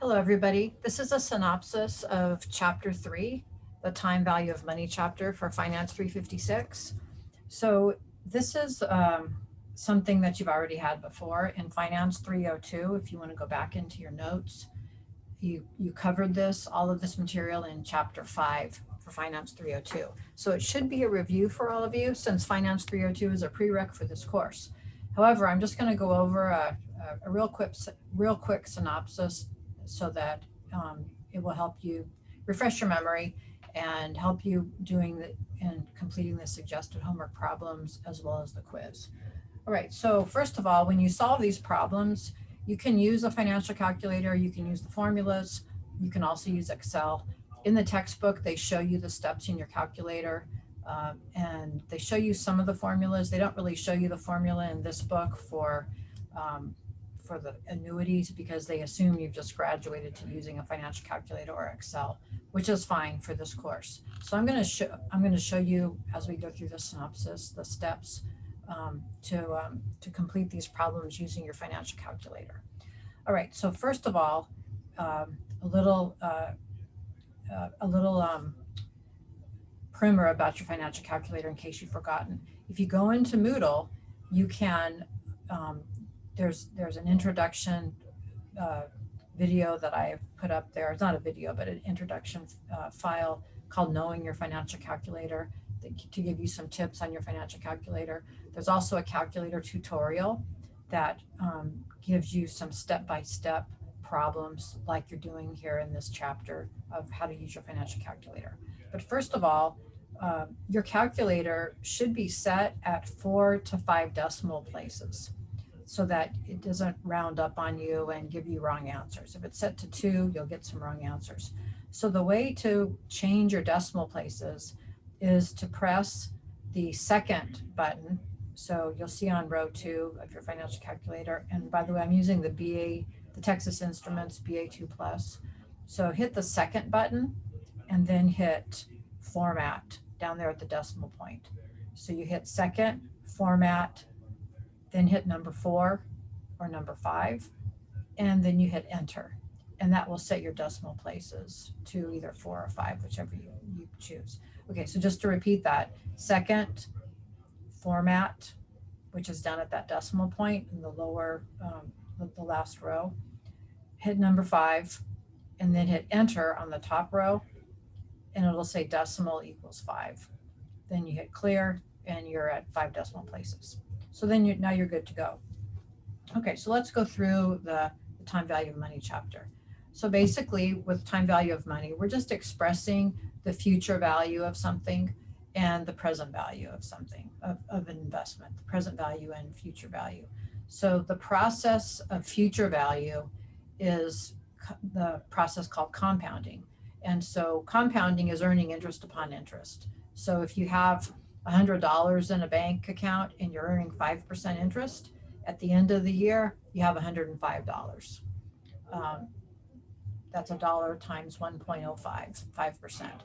Hello, everybody. This is a synopsis of Chapter 3, the Time Value of Money chapter for Finance 356. So this is something that you've already had before in Finance 302. If you want to go back into your notes, you covered all of this material in Chapter 5 for Finance 302. So it should be a review for all of you since Finance 302 is a prereq for this course. However, I'm just going to go over a real quick synopsis so that it will help you refresh your memory and help you doing and completing the suggested homework problems as well as the quiz. All right, so first of all, when you solve these problems, you can use a financial calculator, you can use the formulas, you can also use Excel. In the textbook, they show you the steps in your calculator and they show you some of the formulas. They don't really show you the formula in this book for the annuities because they assume you've just graduated to using a financial calculator or Excel, which is fine for this course. So I'm going to show you as we go through the synopsis, the steps to complete these problems using your financial calculator. All right. So first of all, a little primer about your financial calculator in case you've forgotten. If you go into Moodle, you can there's an introduction video that I've put up there. It's not a video, but an introduction file called Knowing Your Financial Calculator to give you some tips on your financial calculator. There's also a calculator tutorial that gives you some step-by-step problems like you're doing here in this chapter of how to use your financial calculator. But first of all, your calculator should be set at 4 to 5 decimal places, so that it doesn't round up on you and give you wrong answers. If it's set to 2, you'll get some wrong answers. So the way to change your decimal places is to press the second button. So you'll see on row 2 of your financial calculator. And by the way, I'm using the Texas Instruments BA2 Plus. So hit the second button and then hit Format down there at the decimal point. So you hit second, Format, then hit number 4 or number 5, and then you hit enter. And that will set your decimal places to either 4 or 5, whichever you choose. Okay, so just to repeat that, second, Format, which is down at that decimal point in the lower, the last row, hit number 5, and then hit enter on the top row, and it'll say decimal equals 5. Then you hit clear, and you're at 5 decimal places. So then now you're good to go. Okay, so let's go through the time value of money chapter. So basically with time value of money, we're just expressing the future value of something and the present value of something, of an investment, the present value and future value. So the process of future value is the process called compounding. And so compounding is earning interest upon interest. So if you have $100 in a bank account and you're earning 5% interest, at the end of the year, you have $105. That's $1 times 1.05, 5%.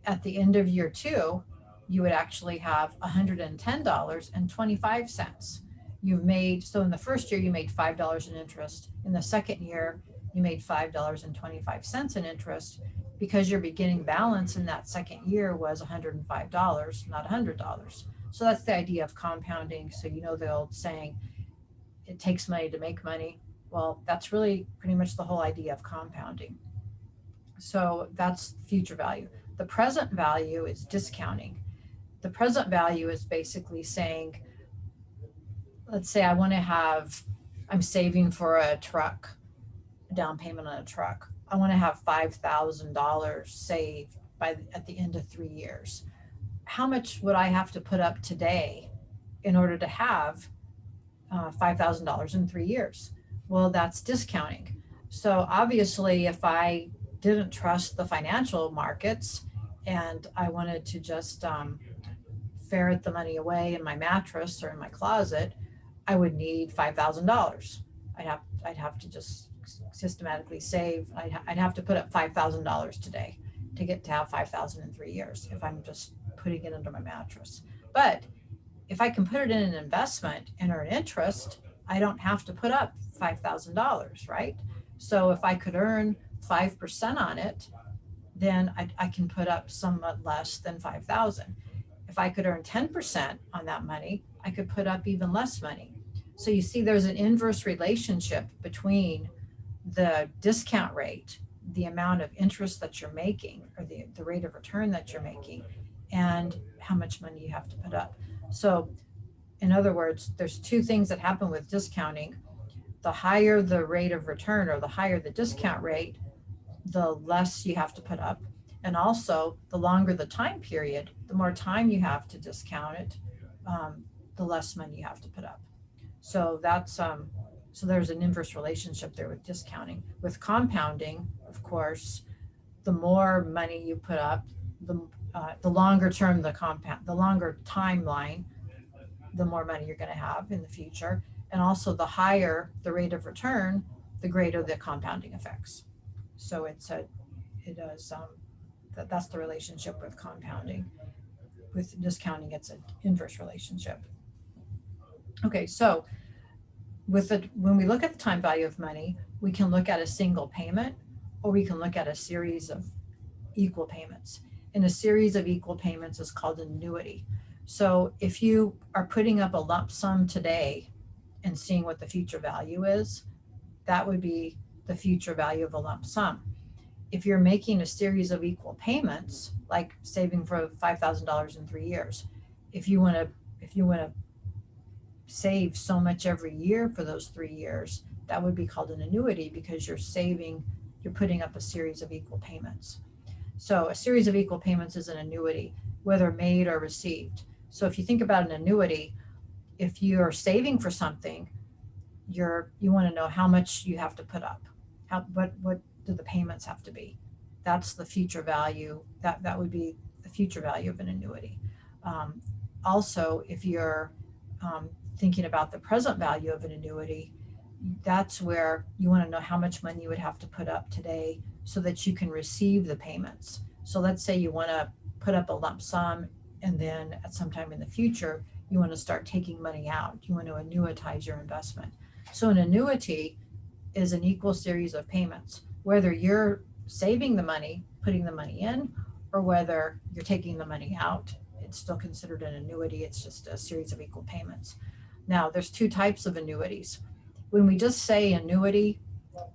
At the end of year 2, you would actually have $110.25. So in the first year, you made $5 in interest. In the second year, you made $5.25 in interest, because your beginning balance in that second year was $105, not $100. So that's the idea of compounding. So you know the old saying, it takes money to make money. Well, that's really pretty much the whole idea of compounding. So that's future value. The present value is discounting. The present value is basically saying, let's say I'm saving for a truck, a down payment on a truck. I want to have $5,000 saved at the end of 3 years. How much would I have to put up today in order to have $5,000 in 3 years? Well, that's discounting. So obviously, if I didn't trust the financial markets and I wanted to just ferret the money away in my mattress or in my closet, I would need $5,000. I'd have to just systematically save. I'd have to put up $5,000 today to have 5,000 in 3 years if I'm just putting it under my mattress. But if I can put it in an investment and earn interest, I don't have to put up $5,000, right? So if I could earn 5% on it, then I can put up somewhat less than 5,000. If I could earn 10% on that money, I could put up even less money. So you see there's an inverse relationship between the discount rate, the amount of interest that you're making, or the rate of return that you're making, and how much money you have to put up. So in other words, there's two things that happen with discounting. The higher the rate of return or the higher the discount rate, the less you have to put up. And also, the longer the time period, the more time you have to discount it, the less money you have to put up. So so there's an inverse relationship there with discounting. With compounding, of course, the more money you put up, the longer term the longer timeline, the more money you're going to have in the future. And also, the higher the rate of return, the greater the compounding effects. So that's the relationship with compounding. With discounting, it's an inverse relationship. Okay, so when we look at the time value of money, we can look at a single payment, or we can look at a series of equal payments. And a series of equal payments is called an annuity. So if you are putting up a lump sum today and seeing what the future value is, that would be the future value of a lump sum. If you're making a series of equal payments, like saving for $5,000 in 3 years, if you want to save so much every year for those 3 years, that would be called an annuity, because you're putting up a series of equal payments. So a series of equal payments is an annuity, whether made or received. So if you think about an annuity, if you're saving for something, you want to know how much you have to put up. What do the payments have to be? That's the future value. That would be the future value of an annuity. Also, if you're thinking about the present value of an annuity, that's where you want to know how much money you would have to put up today so that you can receive the payments. So let's say you want to put up a lump sum, and then at some time in the future, you want to start taking money out. You want to annuitize your investment. So an annuity is an equal series of payments, whether you're saving the money, putting the money in, or whether you're taking the money out. It's still considered an annuity. It's just a series of equal payments. Now, there's two types of annuities. When we just say annuity,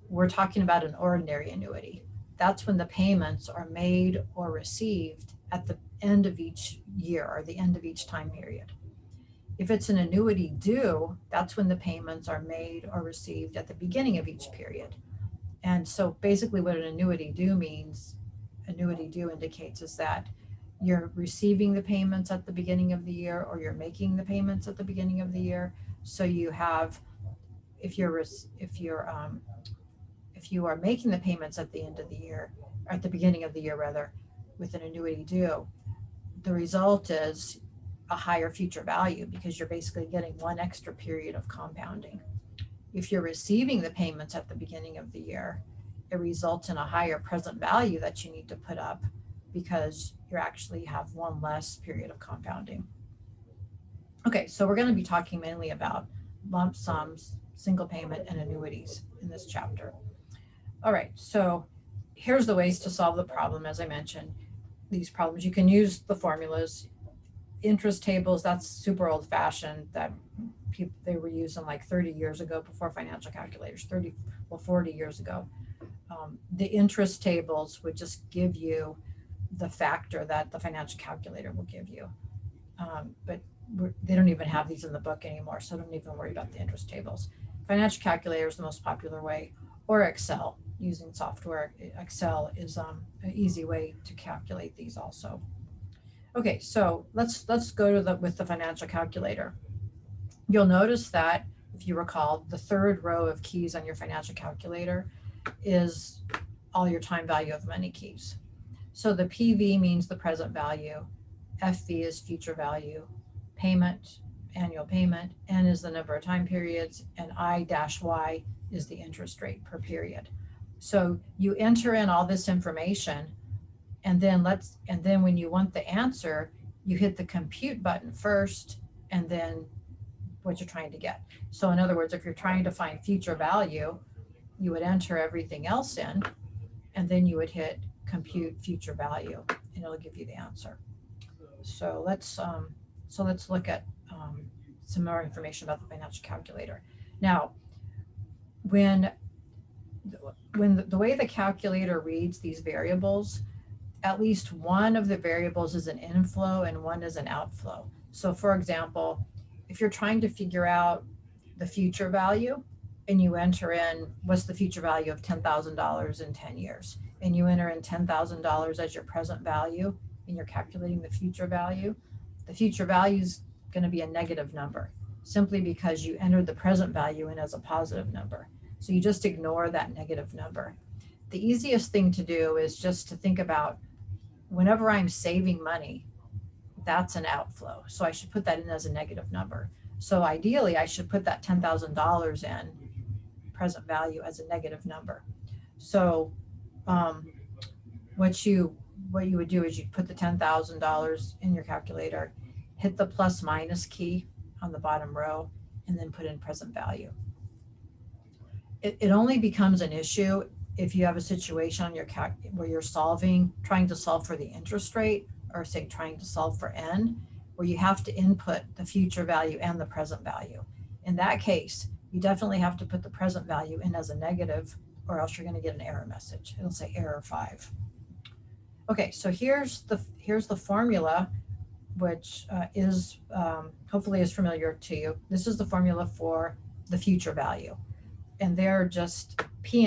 we're talking about an ordinary annuity. That's when the payments are made or received at the end of each year or the end of each time period. If it's an annuity due, that's when the payments are made or received at the beginning of each period. And so basically what an annuity due indicates is that you're receiving the payments at the beginning of the year, or you're making the payments at the beginning of the year. So you have, if you are making the payments at the end of the year, or at the beginning of the year rather, with an annuity due, the result is a higher future value, because you're basically getting one extra period of compounding. If you're receiving the payments at the beginning of the year, it results in a higher present value that you need to put up, because you actually have one less period of compounding. Okay, so we're going to be talking mainly about lump sums, single payment, and annuities in this chapter. All right, so here's the ways to solve the problem. As I mentioned, these problems, you can use the formulas. Interest tables, that's super old fashioned, that they were using like 30 years ago, before financial calculators, 40 years ago. The interest tables would just give you the factor that the financial calculator will give you. But they don't even have these in the book anymore, so don't even worry about the interest tables. Financial calculator is the most popular way, or Excel, using software. Excel is an easy way to calculate these also. Okay, so let's go to with the financial calculator. You'll notice that, if you recall, the third row of keys on your financial calculator is all your time value of money keys. So the PV means the present value, FV is future value, payment, annual payment, N is the number of time periods, and I-Y is the interest rate per period. So you enter in all this information, and then when you want the answer, you hit the compute button first, and then what you're trying to get. So in other words, if you're trying to find future value, you would enter everything else in, and then you would hit compute future value, and it'll give you the answer. So let's look at some more information about the financial calculator. Now, when the way the calculator reads these variables, at least one of the variables is an inflow and one is an outflow. So for example, if you're trying to figure out the future value and you enter in what's the future value of $10,000 in 10 years, and you enter in $10,000 as your present value and you're calculating the future value is going to be a negative number simply because you entered the present value in as a positive number. So you just ignore that negative number. The easiest thing to do is just to think about whenever I'm saving money, that's an outflow. So I should put that in as a negative number. So ideally, I should put that $10,000 in present value as a negative number. So what you would do is you'd put the $10,000 in your calculator, hit the plus minus key on the bottom row, and then put in present value. It only becomes an issue if you have a situation on your where you're trying to solve for the interest rate, or say trying to solve for N, where you have to input the future value and the present value. In that case, you definitely have to put the present value in as a negative, or else you're going to get an error message. It'll say error 5. Okay, so here's the formula, which is hopefully is familiar to you. This is the formula for the future value. And they're just P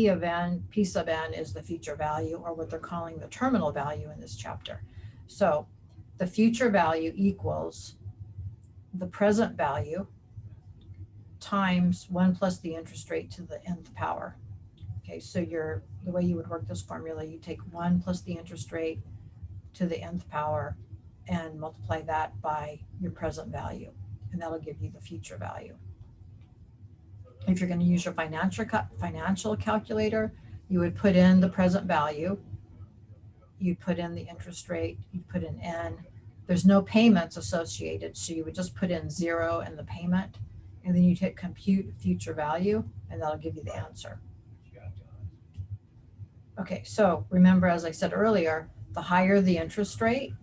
of N, P sub N is the future value, or what they're calling the terminal value in this chapter. So the future value equals the present value times 1 plus the interest rate to the nth power. Okay, so the way you would work this formula, you take 1 plus the interest rate to the nth power and multiply that by your present value, and that'll give you the future value. If you're going to use your financial calculator, you would put in the present value, you put in the interest rate, you put in N. There's no payments associated, so you would just put in 0 in the payment, and then you'd hit compute future value, and that'll give you the answer. Okay, so remember, as I said earlier, the higher the interest rate,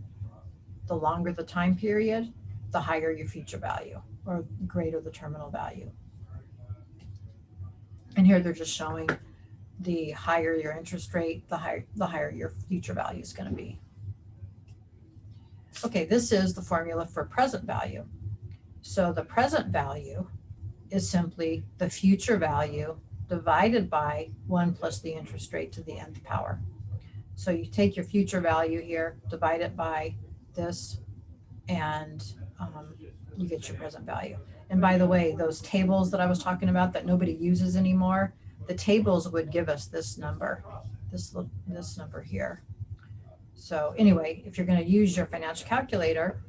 the longer the time period, the higher your future value, or greater the terminal value. And here they're just showing the higher your interest rate, the higher your future value is going to be. Okay, this is the formula for present value. So the present value is simply the future value divided by 1 plus the interest rate to the nth power. So you take your future value here, divide it by this, and you get your present value. And by the way, those tables that I was talking about that nobody uses anymore, the tables would give us this number, this number here. So anyway, if you're going to use your financial calculator,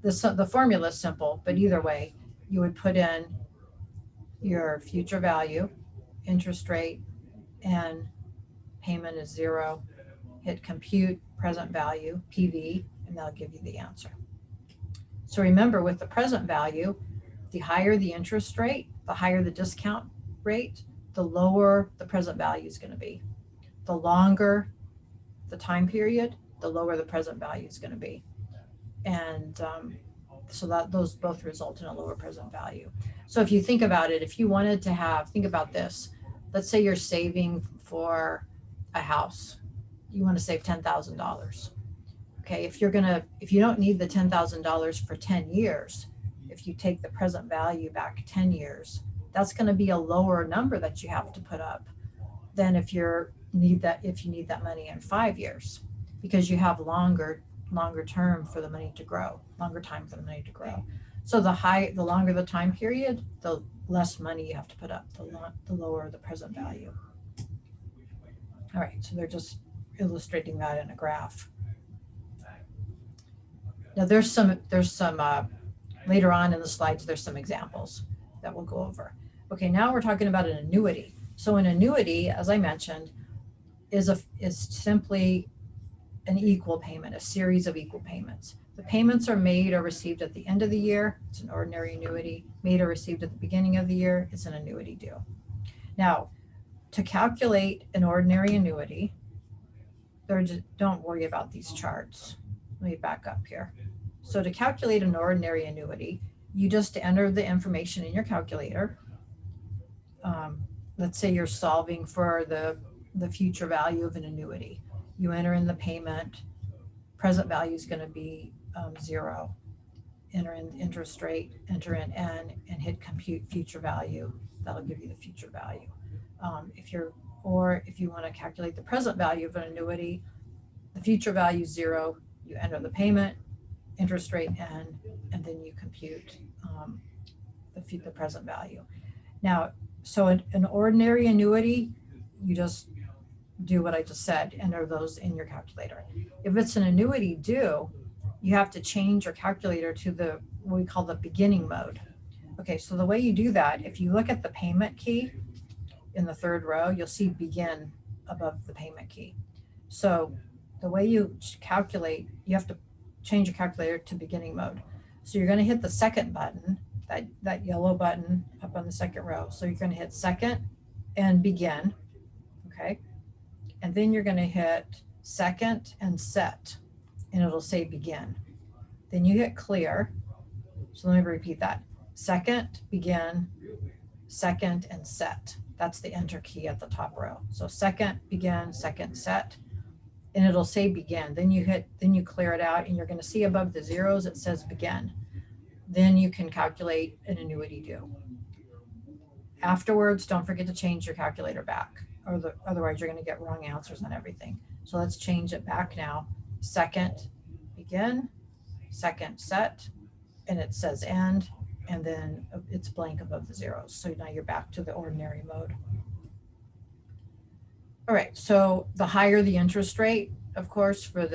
the formula is simple, but either way, you would put in your future value, interest rate, and payment is 0, hit compute present value, PV, and that'll give you the answer. So remember, with the present value, the higher the interest rate, the higher the discount rate, the lower the present value is going to be. The longer the time period, the lower the present value is going to be. And so that those both result in a lower present value. So if you think about it, if you wanted to think about this, let's say you're saving for a house, you want to save $10,000. Okay, if you don't need the $10,000 for 10 years, if you take the present value back 10 years, that's going to be a lower number that you have to put up than if you need that money in 5 years, because you have longer term for the money to grow, longer time for the money to grow. So the longer the time period, the less money you have to put up, the lower the present value. All right, so they're just illustrating that in a graph. Now there's some later on in the slides, there's some examples that we'll go over. Okay, now we're talking about an annuity. So an annuity, as I mentioned, is simply an equal payment, a series of equal payments. The payments are made or received at the end of the year. It's an ordinary annuity. Made or received at the beginning of the year. It's an annuity deal. Now, to calculate an ordinary annuity, don't worry about these charts. Let me back up here. So to calculate an ordinary annuity, you just enter the information in your calculator. Let's say you're solving for the future value of an annuity. You enter in the payment, present value is going to be 0. Enter in interest rate, enter in N, and hit compute future value. That'll give you the future value. If you want to calculate the present value of an annuity, the future value is 0. You enter the payment, interest rate N, and then you compute the present value. Now, so an ordinary annuity, you just do what I just said, enter those in your calculator. If it's an annuity due, you have to change your calculator to what we call the beginning mode. Okay, so the way you do that, if you look at the payment key in the third row, you'll see begin above the payment key. So the way you calculate, you have to change your calculator to beginning mode. So you're going to hit the second button, that yellow button up on the second row. So you're going to hit second and begin, okay? And then you're going to hit second and set, and it'll say begin. Then you hit clear. So let me repeat that. Second, begin, second, and set. That's the enter key at the top row. So second, begin, second, set, and it'll say begin. Then you clear it out, and you're going to see above the zeros, it says begin. Then you can calculate an annuity due. Afterwards, don't forget to change your calculator back, otherwise you're going to get wrong answers on everything. So let's change it back now. Second, begin, second, set, and it says end, and then it's blank above the zeros. So now you're back to the ordinary mode. All right, so the higher the interest rate, of course, for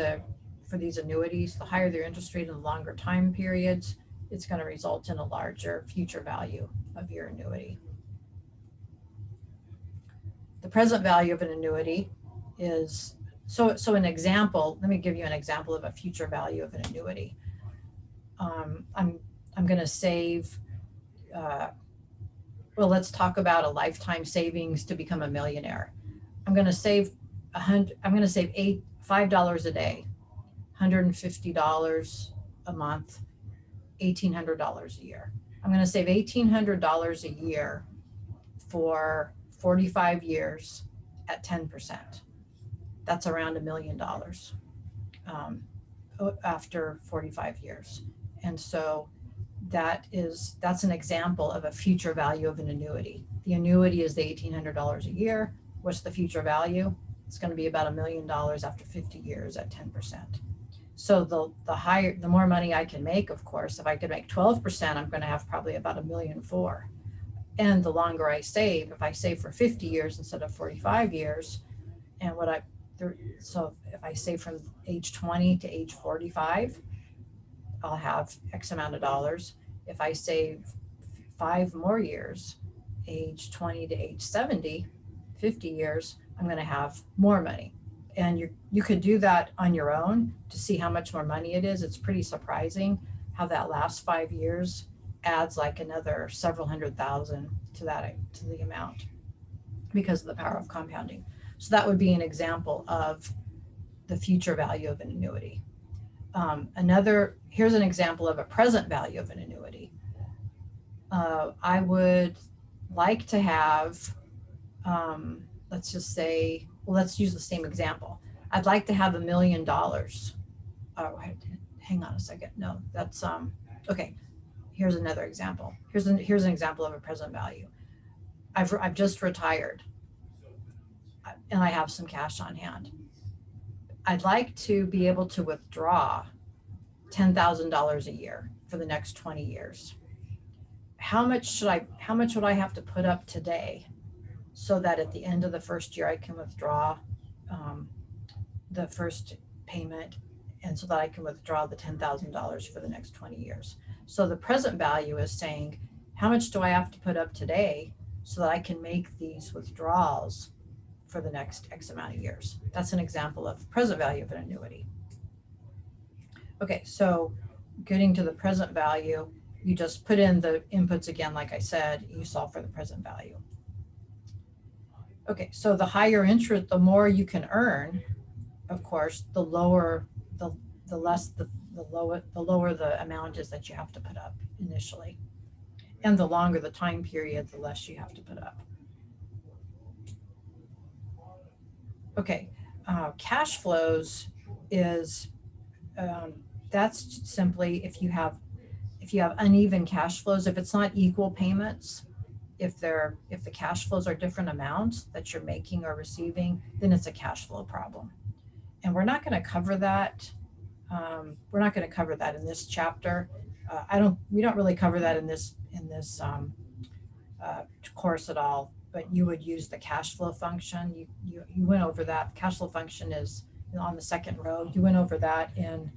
these annuities, the higher their interest rate in the longer time periods, it's going to result in a larger future value of your annuity. The present value of an annuity is, so an example, let me give you an example of a future value of an annuity. I'm going to save, well, let's talk about a lifetime savings to become a millionaire. I'm going to save $5 a day, $150 a month, $1,800 a year. I'm going to save $1,800 a year for 45 years at 10%. That's around $1 million after 45 years. And so that's an example of a future value of an annuity. The annuity is the $1,800 a year. What's the future value? It's going to be about $1 million after 50 years at 10%. So the more money I can make, of course, if I could make 12%, I'm going to have probably about $1.4 million. And the longer I save, if I save for 50 years instead of 45 years, and so if I save from age 20 to age 45, I'll have X amount of dollars. If I save 5 more years, age 20 to age 70, 50 years, I'm going to have more money. And you could do that on your own to see how much more money it is. It's pretty surprising how that last 5 years adds like another several hundred thousand to the amount because of the power of compounding. So that would be an example of the future value of an annuity. Here's an example of a present value of an annuity. I would like to have, let's just say, well, let's use the same example. I'd like to have $1 million. Oh, hang on a second. No, that's, okay. Here's another example. Here's an example of a present value. I've just retired and I have some cash on hand. I'd like to be able to withdraw $10,000 a year for the next 20 years. How much would I have to put up today so that at the end of the first year I can withdraw the first payment, and so that I can withdraw the $10,000 for the next 20 years? So the present value is saying, how much do I have to put up today so that I can make these withdrawals for the next X amount of years? That's an example of present value of an annuity. Okay, so getting to the present value, you just put in the inputs again, like I said, you solve for the present value. Okay, so the higher interest, the more you can earn, of course, the lower, the less, the lower the amount is that you have to put up initially. And the longer the time period, the less you have to put up. Okay, cash flows is, that's simply if you have uneven cash flows, if it's not equal payments, if the cash flows are different amounts that you're making or receiving, then it's a cash flow problem. And we're not going to cover that. We're not going to cover that in this chapter. We don't really cover that in this course at all, but you would use the cash flow function. You went over that. The cash flow function is on the second row. You went over that in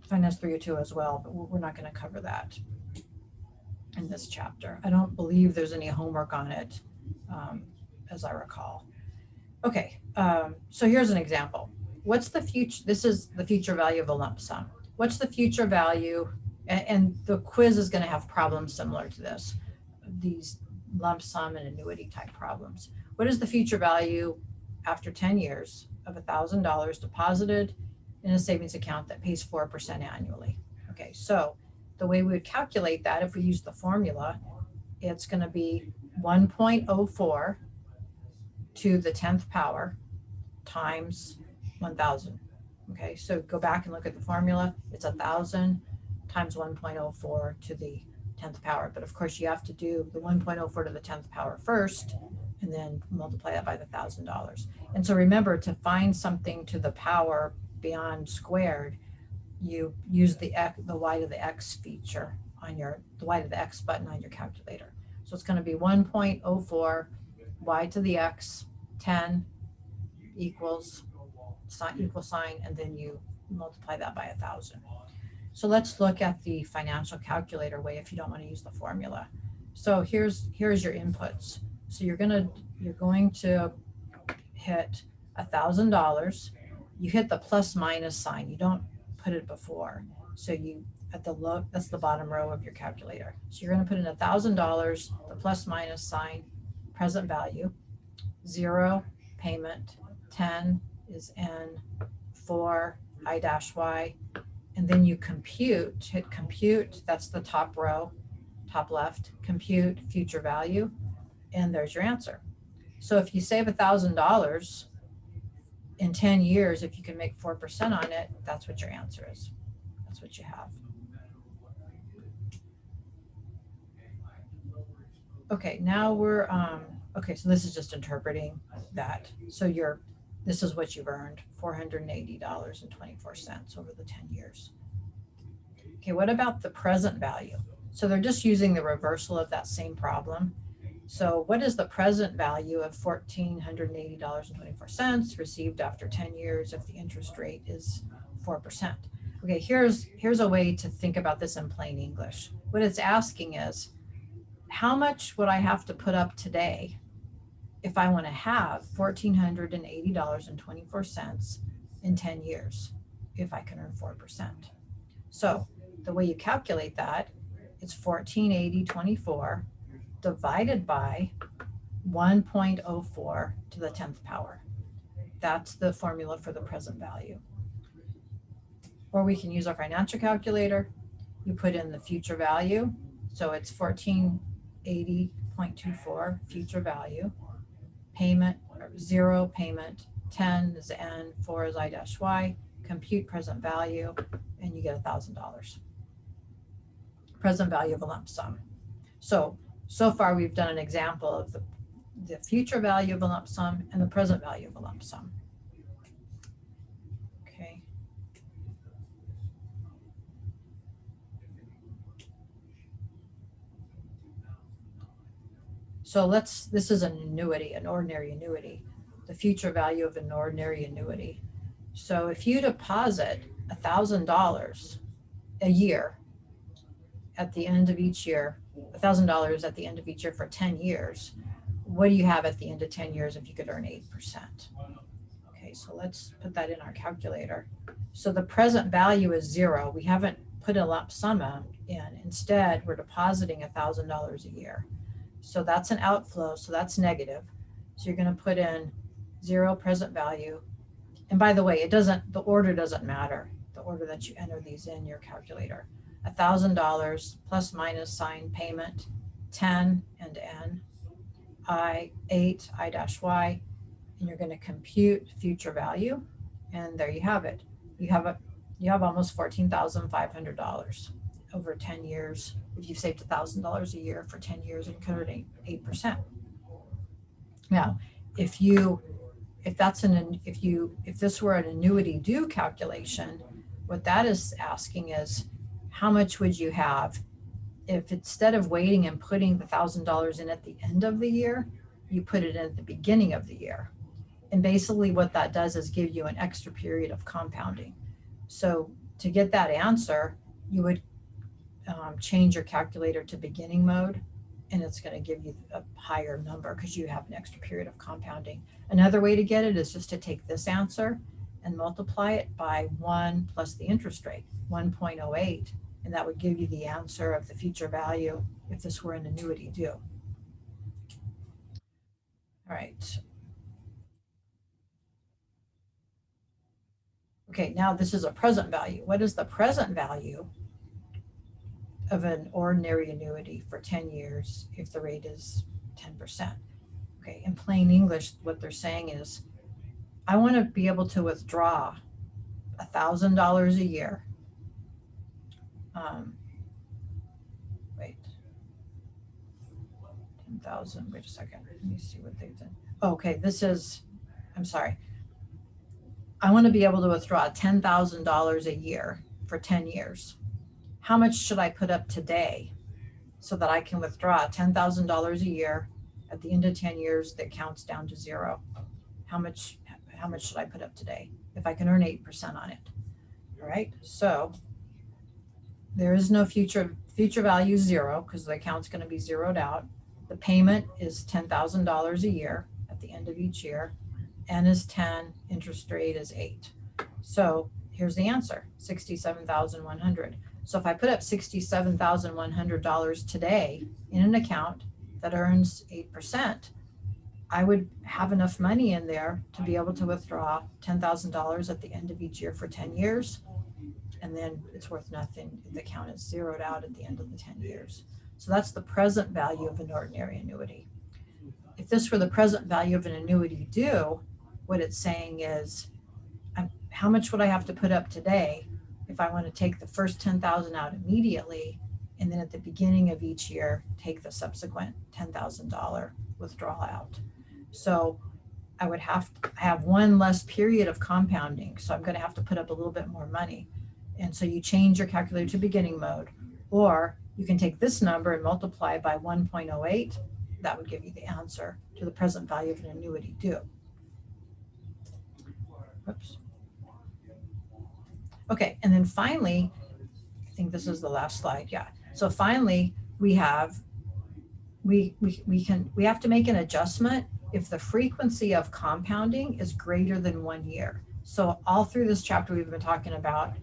Finance 302 as well, but we're not going to cover that in this chapter. I don't believe there's any homework on it, as I recall. Okay, so here's an example. What's the future? This is the future value of a lump sum. What's the future value? And the quiz is going to have problems similar to this, these lump sum and annuity type problems. What is the future value after 10 years of $1,000 deposited in a savings account that pays 4% annually? Okay, so the way we would calculate that, if we use the formula, it's going to be 1.04 to the 10th power times 1,000. Okay, so go back and look at the formula. It's 1,000 times 1.04 to the 10th power. But of course, you have to do the 1.04 to the 10th power first, and then multiply that by the $1,000. And so remember, to find something to the power beyond squared, you use the y to the x feature on the y to the x button on your calculator. So it's going to be 1.04 y to the x 10 equals equal sign, and then you multiply that by 1,000. So let's look at the financial calculator way if you don't want to use the formula. So here's your inputs. So you're going to hit $1,000. You hit the plus minus sign. You don't put it before. So you that's the bottom row of your calculator. So you're going to put in $1,000, the plus minus sign, present value, 0 payment, 10 is N, 4 I dash Y, and then you hit compute, that's the top row, top left, compute future value, and there's your answer. So if you save $1,000 in 10 years, if you can make 4% on it, that's what your answer is. That's what you have. Okay, now we're, okay, so this is just interpreting that. So this is what you've earned, $480.24 over the 10 years. Okay, what about the present value? So they're just using the reversal of that same problem. So what is the present value of $1,480.24 received after 10 years if the interest rate is 4%? Okay, here's a way to think about this in plain English. What it's asking is, how much would I have to put up today if I want to have $1,480.24 in 10 years, if I can earn 4%? So the way you calculate that, it's 1480.24 divided by 1.04 to the 10th power. That's the formula for the present value. Or we can use our financial calculator. You put in the future value. So it's 1480.24 future value. Payment, 0 payment, 10 is N, 4 is I dash Y, compute present value, and you get $1,000. Present value of a lump sum. So far we've done an example of the future value of a lump sum and the present value of a lump sum. Okay. So this is an annuity, an ordinary annuity, the future value of an ordinary annuity. So if you deposit $1,000 a year at the end of each year, $1,000 at the end of each year for 10 years, what do you have at the end of 10 years if you could earn 8%? Okay, so let's put that in our calculator. So the present value is 0. We haven't put a lump sum in. Instead, we're depositing $1,000 a year. So that's an outflow, so that's negative. So you're going to put in 0 present value. And by the way, the order doesn't matter, the order that you enter these in your calculator. $1,000 plus minus sign payment, 10 and N, I, 8, I dash Y, and you're going to compute future value. And there you have it. You have almost $14,500 over 10 years. If you've saved $1,000 a year for 10 years and converted 8%. Now, if this were an annuity due calculation, what that is asking is, how much would you have if instead of waiting and putting the $1,000 in at the end of the year, you put it in at the beginning of the year? And basically what that does is give you an extra period of compounding. So to get that answer, you would change your calculator to beginning mode, and it's going to give you a higher number because you have an extra period of compounding. Another way to get it is just to take this answer and multiply it by 1 plus the interest rate, 1.08, and that would give you the answer of the future value if this were an annuity due. All right. Okay, now this is a present value. What is the present value of an ordinary annuity for 10 years if the rate is 10%? Okay, in plain English, what they're saying is, I want to be able to withdraw $1,000 a year. Wait, 10,000, wait a second, let me see what they've done. Okay, I'm sorry. I want to be able to withdraw $10,000 a year for 10 years. How much should I put up today so that I can withdraw $10,000 a year at the end of 10 years that counts down to 0? How much should I put up today if I can earn 8% on it? All right, so there is no future value 0 because the account's going to be zeroed out. The payment is $10,000 a year at the end of each year. N is 10, interest rate is 8. So here's the answer, $67,100. So if I put up $67,100 today in an account that earns 8%, I would have enough money in there to be able to withdraw $10,000 at the end of each year for 10 years. And then it's worth nothing. The account is zeroed out at the end of the 10 years. So that's the present value of an ordinary annuity. If this were the present value of an annuity due, what it's saying is, how much would I have to put up today if I want to take the first $10,000 out immediately, and then at the beginning of each year, take the subsequent $10,000 withdrawal out? So I would have to have one less period of compounding. So I'm going to have to put up a little bit more money. And so you change your calculator to beginning mode, or you can take this number and multiply by 1.08. That would give you the answer to the present value of an annuity due. Oops. Okay, and then finally, I think this is the last slide. Yeah. So finally, we have to make an adjustment if the frequency of compounding is greater than 1 year. So all through this chapter, we've been talking about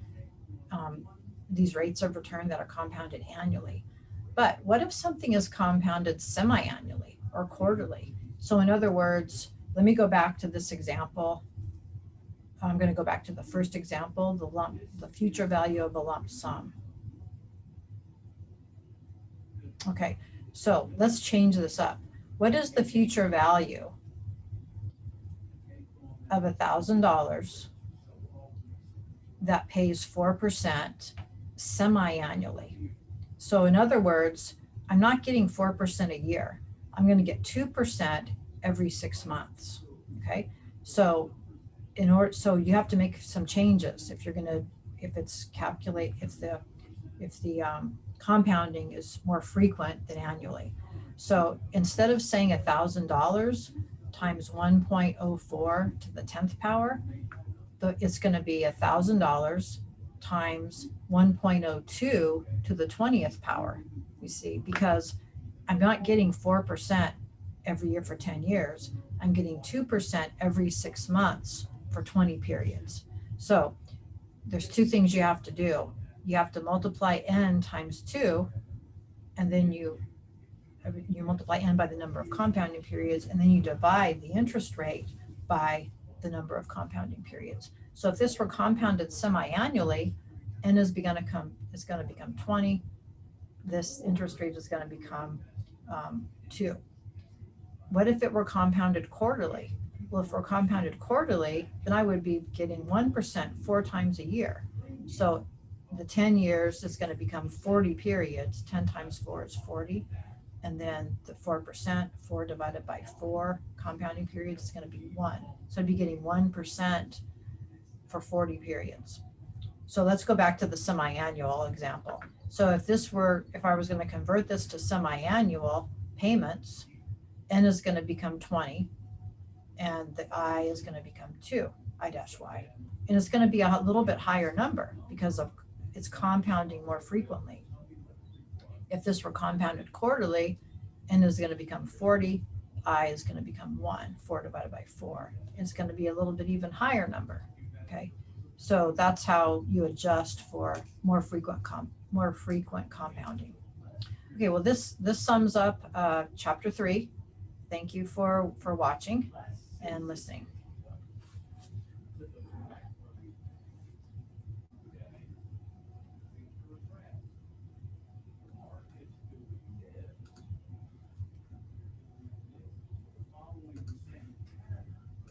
these rates of return that are compounded annually. But what if something is compounded semi-annually or quarterly? So in other words, let me go back to this example. I'm going to go back to the first example, the future value of a lump sum. Okay, so let's change this up. What is the future value of $1,000 that pays 4% semi-annually? So in other words, I'm not getting 4% a year. I'm going to get 2% every 6 months. Okay, so so you have to make some changes if the compounding is more frequent than annually. So instead of saying $1,000 times 1.04 to the 10th power, it's going to be $1,000 times 1.02 to the 20th power. You see, because I'm not getting 4% every year for 10 years. I'm getting 2% every 6 months for 20 periods. So there's 2 things you have to do. You have to multiply n times 2, and then you you multiply n by the number of compounding periods, and then you divide the interest rate by the number of compounding periods. So if this were compounded semi-annually, n is going to become 20. This interest rate is going to become 2. What if it were compounded quarterly? Well, if we're compounded quarterly, then I would be getting 1% 4 times a year. So the 10 years is going to become 40 periods. 10 times 4 is 40. And then the 4%, 4 divided by 4 compounding periods is going to be 1. So I'd be getting 1% for 40 periods. So let's go back to the semi-annual example. So if I was going to convert this to semi-annual payments, n is going to become 20, and the I is going to become 2, I dash y. And it's going to be a little bit higher number because of it's compounding more frequently. If this were compounded quarterly, n is going to become 40, I is going to become 1, 4 divided by 4. It's going to be a little bit even higher number, okay? So that's how you adjust for more frequent compounding. Okay, well this sums up chapter 3. Thank you for watching and listening.